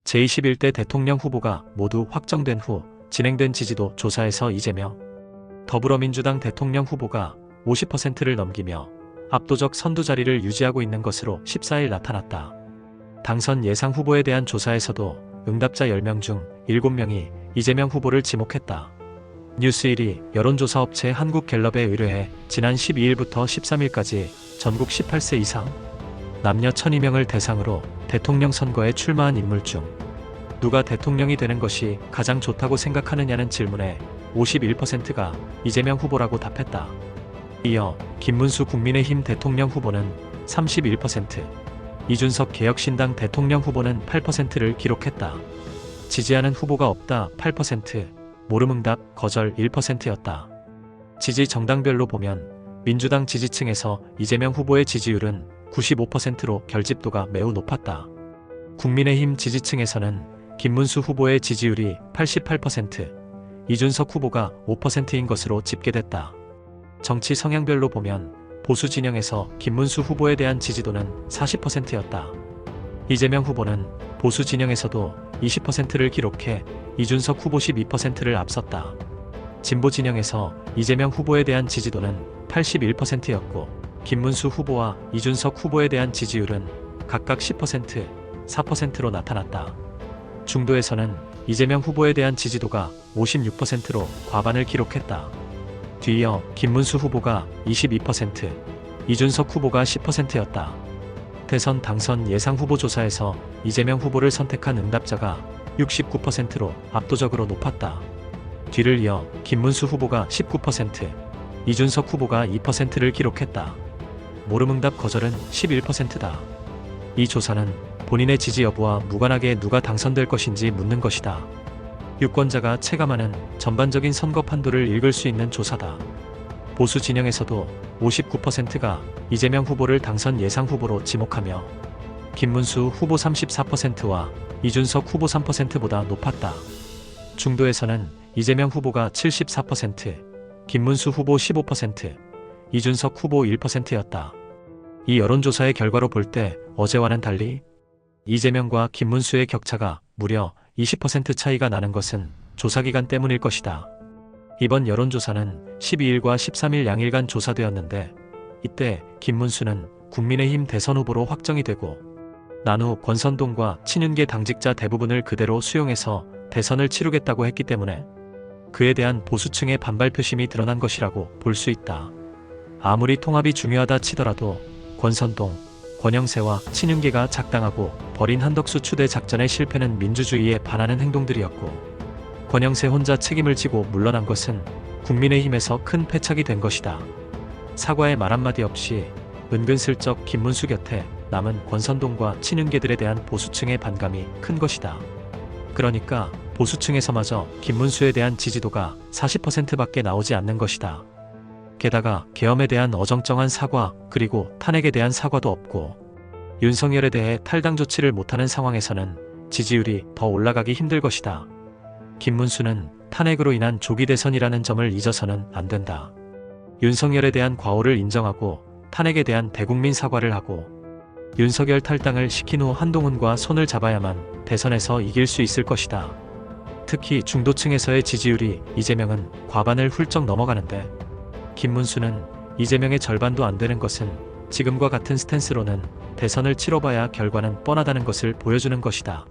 제21대 대통령 후보가 모두 확정된 후 진행된 지지도 조사에서 이재명 더불어민주당 대통령 후보가 50%를 넘기며 압도적 선두 자리를 유지하고 있는 것으로 14일 나타났다. 당선 예상 후보에 대한 조사에서도 응답자 10명 중 7명이 이재명 후보를 지목했다. 뉴스1이 여론조사 업체 한국갤럽에 의뢰해 지난 12일부터 13일까지 전국 18세 이상 남녀 1002명을 대상으로 대통령 선거에 출마한 인물 중 누가 대통령이 되는 것이 가장 좋다고 생각하느냐는 질문에 51%가 이재명 후보라고 답했다. 이어 김문수 국민의힘 대통령 후보는 31%, 이준석 개혁신당 대통령 후보는 8%를 기록했다. 지지하는 후보가 없다 8%, 모름응답 거절 1%였다. 지지 정당별로 보면 민주당 지지층에서 이재명 후보의 지지율은 95%로 결집도가 매우 높았다. 국민의힘 지지층에서는 김문수 후보의 지지율이 88%, 이준석 후보가 5%인 것으로 집계됐다. 정치 성향별로 보면 보수 진영에서 김문수 후보에 대한 지지도는 40%였다. 이재명 후보는 보수 진영에서도 20%를 기록해 이준석 후보 12%를 앞섰다. 진보 진영에서 이재명 후보에 대한 지지도는 81%였고 김문수 후보와 이준석 후보에 대한 지지율은 각각 10%, 4%로 나타났다. 중도에서는 이재명 후보에 대한 지지도가 56%로 과반을 기록했다. 뒤이어 김문수 후보가 22%, 이준석 후보가 10%였다. 대선 당선 예상 후보 조사에서 이재명 후보를 선택한 응답자가 69%로 압도적으로 높았다. 뒤를 이어 김문수 후보가 19%, 이준석 후보가 2%를 기록했다. 모름응답 거절은 11%다. 이 조사는 본인의 지지 여부와 무관하게 누가 당선될 것인지 묻는 것이다. 유권자가 체감하는 전반적인 선거 판도를 읽을 수 있는 조사다. 보수 진영에서도 59%가 이재명 후보를 당선 예상 후보로 지목하며 김문수 후보 34%와 이준석 후보 3%보다 높았다. 중도에서는 이재명 후보가 74%, 김문수 후보 15%, 이준석 후보 1%였다. 이 여론조사의 결과로 볼 때 어제와는 달리 이재명과 김문수의 격차가 무려 20% 차이가 나는 것은 조사기간 때문일 것이다. 이번 여론조사는 12일과 13일 양일간 조사되었는데 이때 김문수는 국민의힘 대선 후보로 확정이 되고 난후 권선동과 친윤계 당직자 대부분을 그대로 수용해서 대선을 치르겠다고 했기 때문에 그에 대한 보수층의 반발 표심이 드러난 것이라고 볼 수 있다. 아무리 통합이 중요하다 치더라도 권선동, 권영세와 친윤계가 작당하고 벌인 한덕수 추대 작전의 실패는 민주주의에 반하는 행동들이었고 권영세 혼자 책임을 지고 물러난 것은 국민의힘에서 큰 패착이 된 것이다. 사과의 말 한마디 없이 은근슬쩍 김문수 곁에 남은 권선동과 친윤계들에 대한 보수층의 반감이 큰 것이다. 그러니까 보수층에서마저 김문수에 대한 지지도가 40%밖에 나오지 않는 것이다. 게다가 계엄에 대한 어정쩡한 사과 그리고 탄핵에 대한 사과도 없고 윤석열에 대해 탈당 조치를 못하는 상황에서는 지지율이 더 올라가기 힘들 것이다. 김문수는 탄핵으로 인한 조기 대선이라는 점을 잊어서는 안 된다. 윤석열에 대한 과오를 인정하고 탄핵에 대한 대국민 사과를 하고 윤석열 탈당을 시킨 후 한동훈과 손을 잡아야만 대선에서 이길 수 있을 것이다. 특히 중도층에서의 지지율이 이재명은 과반을 훌쩍 넘어가는데 김문수는 이재명의 절반도 안 되는 것은 지금과 같은 스탠스로는 대선을 치러봐야 결과는 뻔하다는 것을 보여주는 것이다.